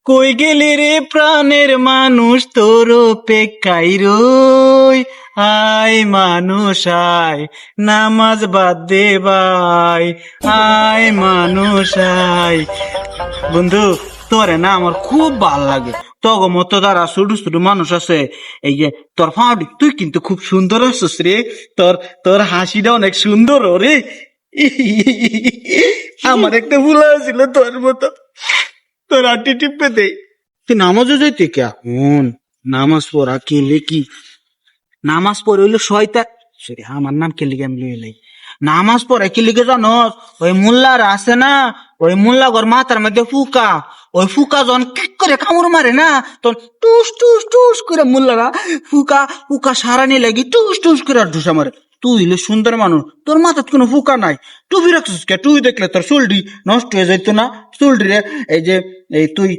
কই গেলি রে প্রাণের মানুষ তোর অপেক্ষায় রই, আয় মানুষ আয়, নামাজ বাদ দে ভাই, আয় মানুষ আয়। বন্ধু, তোরে না আমার খুব ভাল লাগে। তগ মতো যারা ছোট ছোট মানুষ আছে, এই যে তোর ফাউডি, তুই কিন্তু খুব সুন্দর আছিস রে। তোর তোর হাসিটা অনেক সুন্দর রে। আমার একটা ভুল ছিল তোর মতো, তোর আটি টিপে দে। তুই নামাজও যাইতে কে? নামাজ পড়া কে লেকি, নামাজ পড়ে হইলো শয়তান। সরি, আমার নাম কে লিখে আমি লই। নামাজ পড়ে কি লিখে জানোস? ওই মোল্লার আছে না, ওই মোল্লা ঘর মাথার মধ্যে ফুকা, ওই ফুকা যখন কিক করে কামড় মারে না, তখন টুস টুস টুস করে মোল্লারা ফুকা ফুকা সারানি লাগি টুস টুস করে আর ঢুসা মারে। তুই হইলে সুন্দর মানুষ, তোর মাথার কোনো ফুকা নাই, টুপি রাখছিস কে? তুই দেখলে তোর চুলটি নষ্ট হয়ে যাইতো না? চুলটি রে এই যে এই তুই